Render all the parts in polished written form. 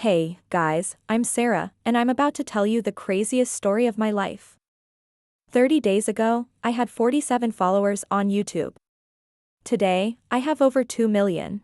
Hey, guys, I'm Sarah, and I'm about to tell you the craziest story of my life. 30 days ago, I had 47 followers on YouTube. Today, I have over 2 million.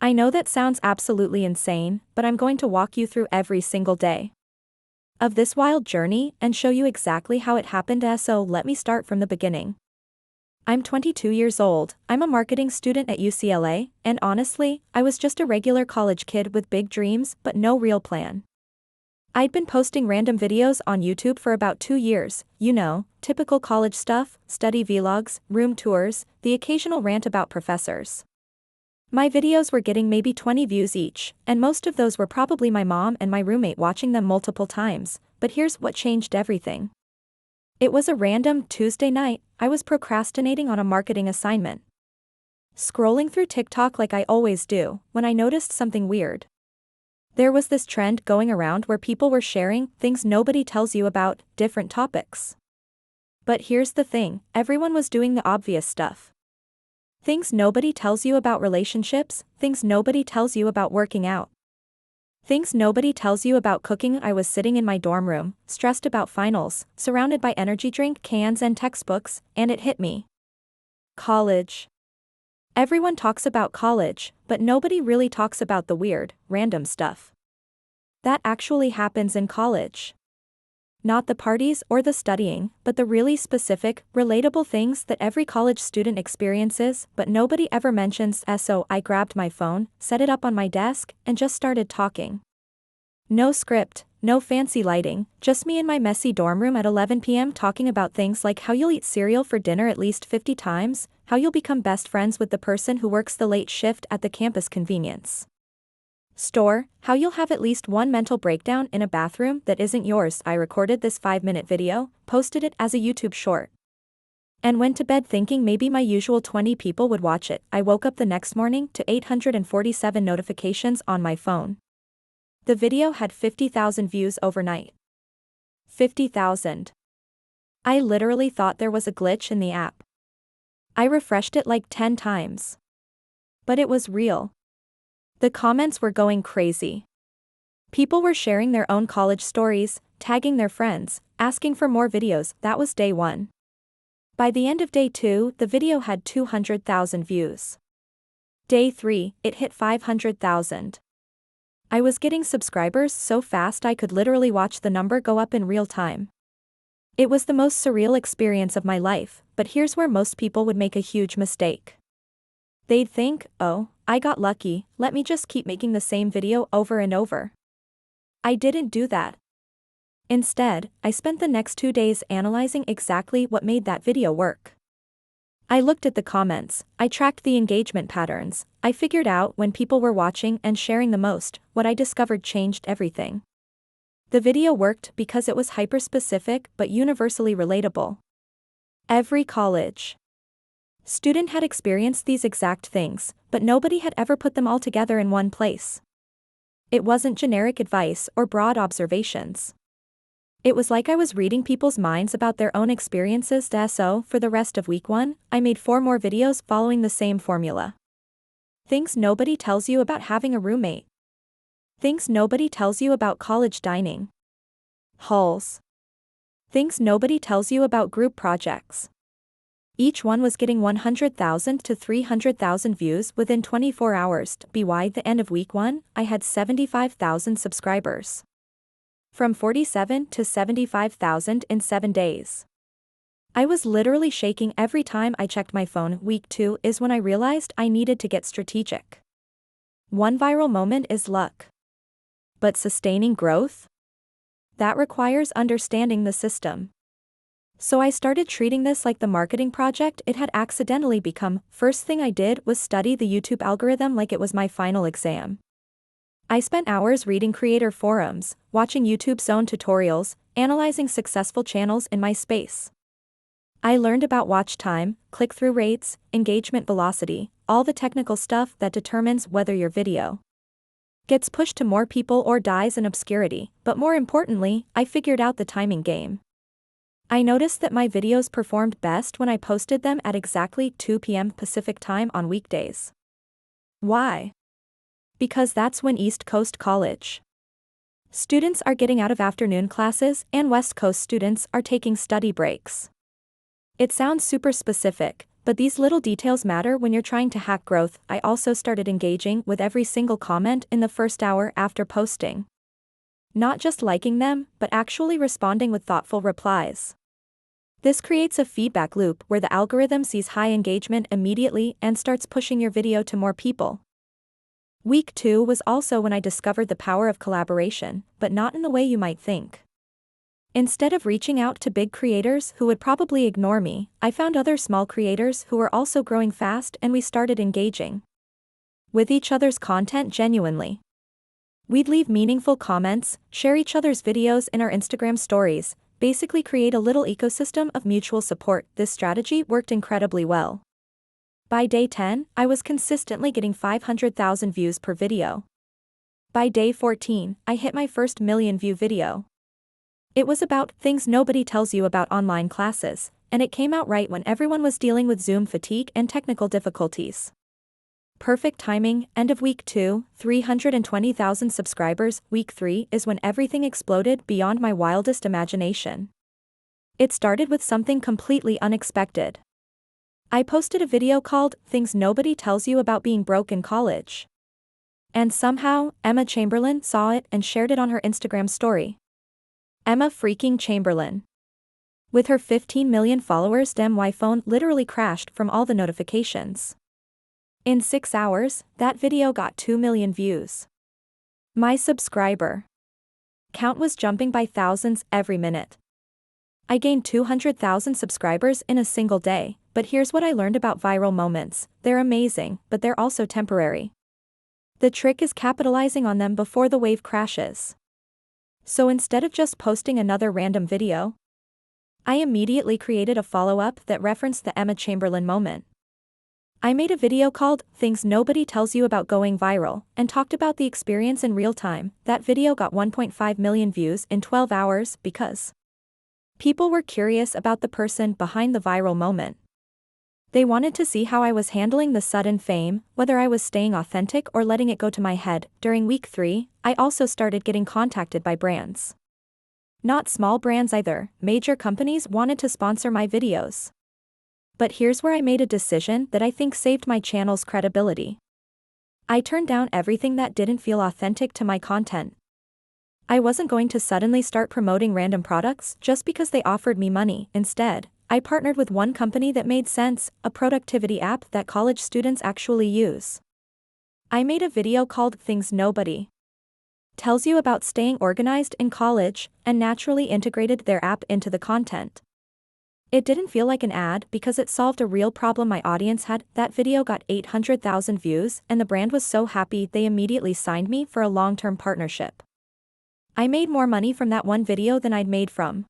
I know that sounds absolutely insane, but I'm going to walk you through every single day of this wild journey and show you exactly how it happened. So let me start from the beginning. I'm 22 years old, I'm a marketing student at UCLA, and honestly, I was just a regular college kid with big dreams but no real plan. I'd been posting random videos on YouTube for about 2 years, typical college stuff, study vlogs, room tours, the occasional rant about professors. My videos were getting maybe 20 views each, and most of those were probably my mom and my roommate watching them multiple times, but here's what changed everything. It was a random Tuesday night, I was procrastinating on a marketing assignment. Scrolling through TikTok like I always do, when I noticed something weird. There was this trend going around where people were sharing things nobody tells you about, different topics. But here's the thing, everyone was doing the obvious stuff. Things nobody tells you about relationships, things nobody tells you about working out. Things nobody tells you about cooking. I was sitting in my dorm room, stressed about finals, surrounded by energy drink cans and textbooks, and it hit me. College. Everyone talks about college, but nobody really talks about the weird, random stuff that actually happens in college. Not the parties or the studying, but the really specific, relatable things that every college student experiences but nobody ever mentions. So I grabbed my phone, set it up on my desk, and just started talking. No script, no fancy lighting, just me in my messy dorm room at 11 p.m. talking about things like how you'll eat cereal for dinner at least 50 times, how you'll become best friends with the person who works the late shift at the campus convenience store, how you'll have at least one mental breakdown in a bathroom that isn't yours. I recorded this 5-minute video, posted it as a YouTube short, and went to bed thinking maybe my usual 20 people would watch it. I woke up the next morning to 847 notifications on my phone. The video had 50,000 views overnight. 50,000. I literally thought there was a glitch in the app. I refreshed it like 10 times. But it was real. The comments were going crazy. People were sharing their own college stories, tagging their friends, asking for more videos. That was day 1. By the end of day 2, the video had 200,000 views. Day 3, it hit 500,000. I was getting subscribers so fast I could literally watch the number go up in real time. It was the most surreal experience of my life, but here's where most people would make a huge mistake. They'd think, oh, I got lucky, let me just keep making the same video over and over. I didn't do that. Instead, I spent the next 2 days analyzing exactly what made that video work. I looked at the comments, I tracked the engagement patterns, I figured out when people were watching and sharing the most. What I discovered changed everything. The video worked because it was hyper-specific but universally relatable. Every college student had experienced these exact things, but nobody had ever put them all together in one place. It wasn't generic advice or broad observations. It was like I was reading people's minds about their own experiences. So, for the rest of week 1, I made 4 more videos following the same formula. Things nobody tells you about having a roommate. Things nobody tells you about college dining halls. Things nobody tells you about group projects. Each one was getting 100,000 to 300,000 views within 24 hours. By the end of week 1, I had 75,000 subscribers. From 47 to 75,000 in 7 days. I was literally shaking every time I checked my phone. Week 2 is when I realized I needed to get strategic. One viral moment is luck. But sustaining growth? That requires understanding the system. So I started treating this like the marketing project it had accidentally become. First thing I did was study the YouTube algorithm like it was my final exam. I spent hours reading creator forums, watching YouTube's own tutorials, analyzing successful channels in my space. I learned about watch time, click-through rates, engagement velocity, all the technical stuff that determines whether your video gets pushed to more people or dies in obscurity, but more importantly, I figured out the timing game. I noticed that my videos performed best when I posted them at exactly 2 p.m. Pacific time on weekdays. Why? Because that's when East Coast college Students are getting out of afternoon classes, and West Coast students are taking study breaks. It sounds super specific, but these little details matter when you're trying to hack growth. I also started engaging with every single comment in the first hour after posting. Not just liking them, but actually responding with thoughtful replies. This creates a feedback loop where the algorithm sees high engagement immediately and starts pushing your video to more people. Week 2 was also when I discovered the power of collaboration, but not in the way you might think. Instead of reaching out to big creators who would probably ignore me, I found other small creators who were also growing fast, and we started engaging with each other's content genuinely. We'd leave meaningful comments, share each other's videos in our Instagram stories, basically create a little ecosystem of mutual support. This strategy worked incredibly well. By day 10, I was consistently getting 500,000 views per video. By day 14, I hit my first million-view video. It was about things nobody tells you about online classes, and it came out right when everyone was dealing with Zoom fatigue and technical difficulties. Perfect timing. End of week 2, 320,000 subscribers. Week 3 is when everything exploded beyond my wildest imagination. It started with something completely unexpected. I posted a video called "Things Nobody Tells You About Being Broke in College." And somehow, Emma Chamberlain saw it and shared it on her Instagram story. Emma freaking Chamberlain. With her 15 million followers, my phone literally crashed from all the notifications. In 6 hours, that video got 2 million views. My subscriber count was jumping by thousands every minute. I gained 200,000 subscribers in a single day, but here's what I learned about viral moments: they're amazing, but they're also temporary. The trick is capitalizing on them before the wave crashes. So instead of just posting another random video, I immediately created a follow-up that referenced the Emma Chamberlain moment. I made a video called "Things Nobody Tells You About Going Viral" and talked about the experience in real time. That video got 1.5 million views in 12 hours because people were curious about the person behind the viral moment. They wanted to see how I was handling the sudden fame, whether I was staying authentic or letting it go to my head. During week 3, I also started getting contacted by brands. Not small brands either, major companies wanted to sponsor my videos. But here's where I made a decision that I think saved my channel's credibility. I turned down everything that didn't feel authentic to my content. I wasn't going to suddenly start promoting random products just because they offered me money. Instead, I partnered with one company that made sense, a productivity app that college students actually use. I made a video called "Things Nobody Tells You About Staying Organized in College" and naturally integrated their app into the content. It didn't feel like an ad because it solved a real problem my audience had. That video got 800,000 views, and the brand was so happy they immediately signed me for a long-term partnership. I made more money from that one video than I'd made from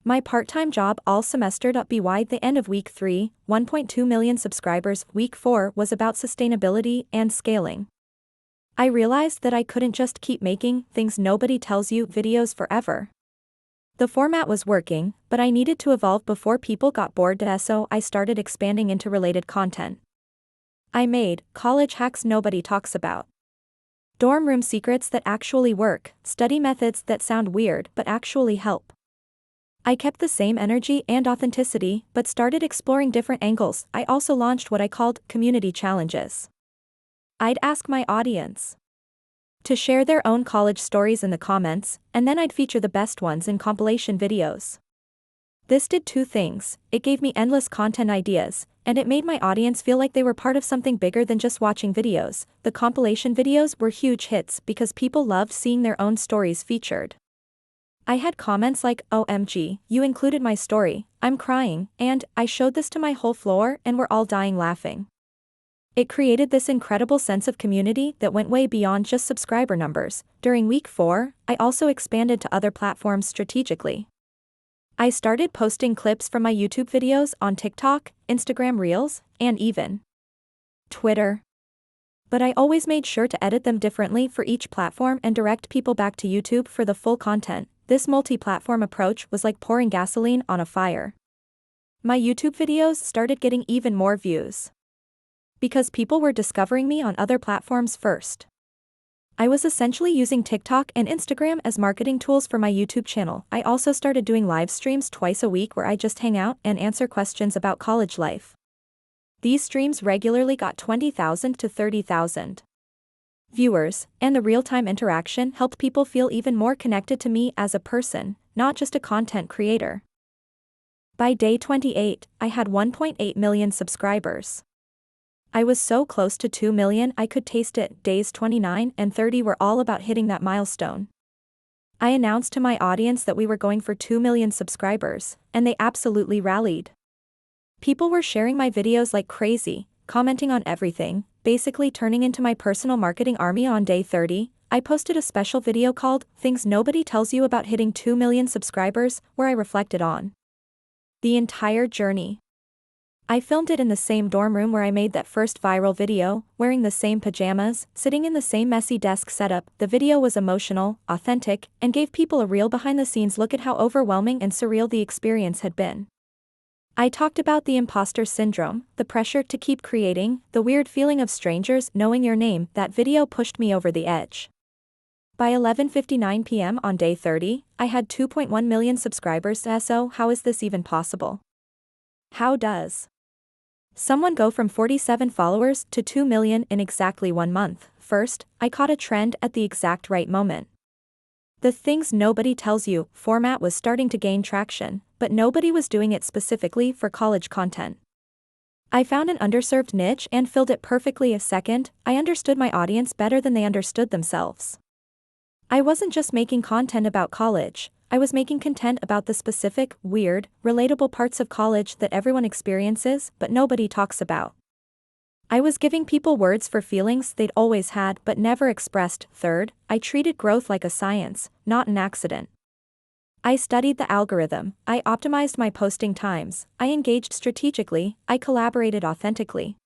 my part-time job all semester. By the end of week 3, 1.2 million subscribers. Week 4 was about sustainability and scaling. I realized that I couldn't just keep making "Things Nobody Tells You" videos forever. The format was working, but I needed to evolve before people got bored, so I started expanding into related content. I made college hacks nobody talks about, dorm room secrets that actually work, study methods that sound weird but actually help. I kept the same energy and authenticity, but started exploring different angles. I also launched what I called community challenges. I'd ask my audience to share their own college stories in the comments, and then I'd feature the best ones in compilation videos. This did two things: it gave me endless content ideas, and it made my audience feel like they were part of something bigger than just watching videos. The compilation videos were huge hits because people loved seeing their own stories featured. I had comments like, "OMG, you included my story, I'm crying," and "I showed this to my whole floor and we're all dying laughing." It created this incredible sense of community that went way beyond just subscriber numbers. During week 4, I also expanded to other platforms strategically. I started posting clips from my YouTube videos on TikTok, Instagram Reels, and even Twitter. But I always made sure to edit them differently for each platform and direct people back to YouTube for the full content. This multi-platform approach was like pouring gasoline on a fire. My YouTube videos started getting even more views because people were discovering me on other platforms first. I was essentially using TikTok and Instagram as marketing tools for my YouTube channel. I also started doing live streams twice a week where I just hang out and answer questions about college life. These streams regularly got 20,000 to 30,000 viewers, and the real-time interaction helped people feel even more connected to me as a person, not just a content creator. By day 28, I had 1.8 million subscribers. I was so close to 2 million I could taste it. Days 29 and 30 were all about hitting that milestone. I announced to my audience that we were going for 2 million subscribers, and they absolutely rallied. People were sharing my videos like crazy, commenting on everything, basically turning into my personal marketing army. On day 30, I posted a special video called Things Nobody Tells You About Hitting 2 Million Subscribers, where I reflected on the entire journey. I filmed it in the same dorm room where I made that first viral video, wearing the same pajamas, sitting in the same messy desk setup. The video was emotional, authentic, and gave people a real behind-the-scenes look at how overwhelming and surreal the experience had been. I talked about the imposter syndrome, the pressure to keep creating, the weird feeling of strangers knowing your name. That video pushed me over the edge. By 11:59 p.m. on day 30, I had 2.1 million subscribers. So how is this even possible? How does someone go from 47 followers to 2 million in exactly 1 month? First, I caught a trend at the exact right moment. The Things Nobody Tells You format was starting to gain traction, but nobody was doing it specifically for college content. I found an underserved niche and filled it perfectly. Second, I understood my audience better than they understood themselves. I wasn't just making content about college, I was making content about the specific, weird, relatable parts of college that everyone experiences but nobody talks about. I was giving people words for feelings they'd always had but never expressed. Third, I treated growth like a science, not an accident. I studied the algorithm, I optimized my posting times, I engaged strategically, I collaborated authentically.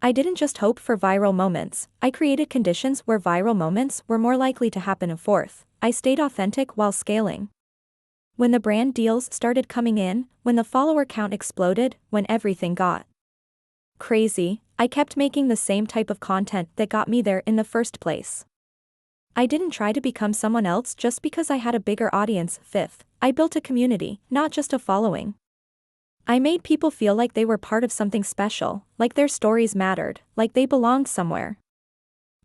I didn't just hope for viral moments, I created conditions where viral moments were more likely to happen. Fourth, I stayed authentic while scaling. When the brand deals started coming in, when the follower count exploded, when everything got crazy, I kept making the same type of content that got me there in the first place. I didn't try to become someone else just because I had a bigger audience. Fifth, I built a community, not just a following. I made people feel like they were part of something special, like their stories mattered, like they belonged somewhere.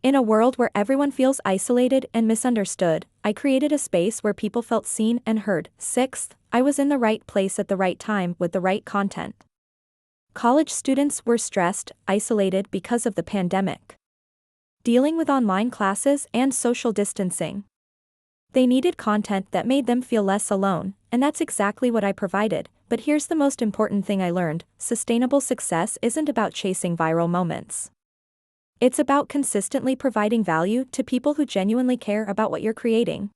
In a world where everyone feels isolated and misunderstood, I created a space where people felt seen and heard. Sixth, I was in the right place at the right time with the right content. College students were stressed, isolated because of the pandemic, dealing with online classes and social distancing. They needed content that made them feel less alone, and that's exactly what I provided. But here's the most important thing I learned: sustainable success isn't about chasing viral moments. It's about consistently providing value to people who genuinely care about what you're creating.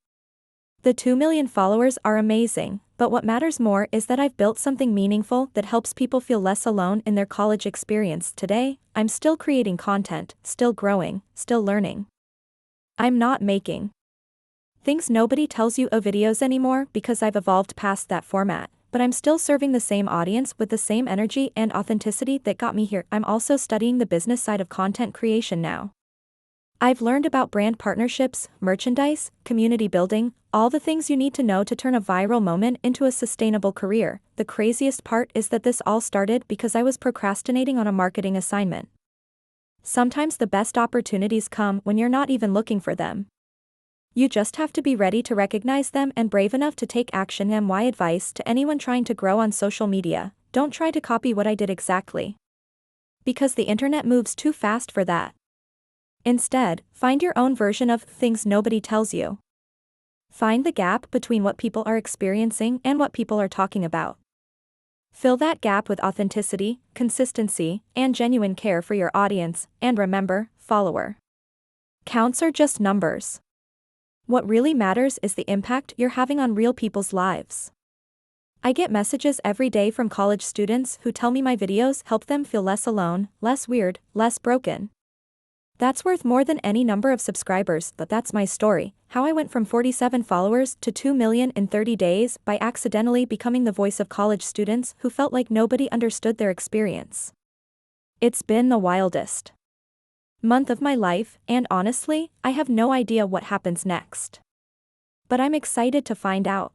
The 2 million followers are amazing, but what matters more is that I've built something meaningful that helps people feel less alone in their college experience. Today, I'm still creating content, still growing, still learning. I'm not making Things Nobody Tells You videos anymore because I've evolved past that format, but I'm still serving the same audience with the same energy and authenticity that got me here. I'm also studying the business side of content creation now. I've learned about brand partnerships, merchandise, community building, all the things you need to know to turn a viral moment into a sustainable career. The craziest part is that this all started because I was procrastinating on a marketing assignment. Sometimes the best opportunities come when you're not even looking for them. You just have to be ready to recognize them and brave enough to take action. My advice to anyone trying to grow on social media: don't try to copy what I did exactly, because the internet moves too fast for that. Instead, find your own version of Things Nobody Tells You. Find the gap between what people are experiencing and what people are talking about. Fill that gap with authenticity, consistency, and genuine care for your audience. And remember, follower counts are just numbers. What really matters is the impact you're having on real people's lives. I get messages every day from college students who tell me my videos help them feel less alone, less weird, less broken. That's worth more than any number of subscribers. But that's my story: how I went from 47 followers to 2 million in 30 days by accidentally becoming the voice of college students who felt like nobody understood their experience. It's been the wildest month of my life, and honestly, I have no idea what happens next. But I'm excited to find out.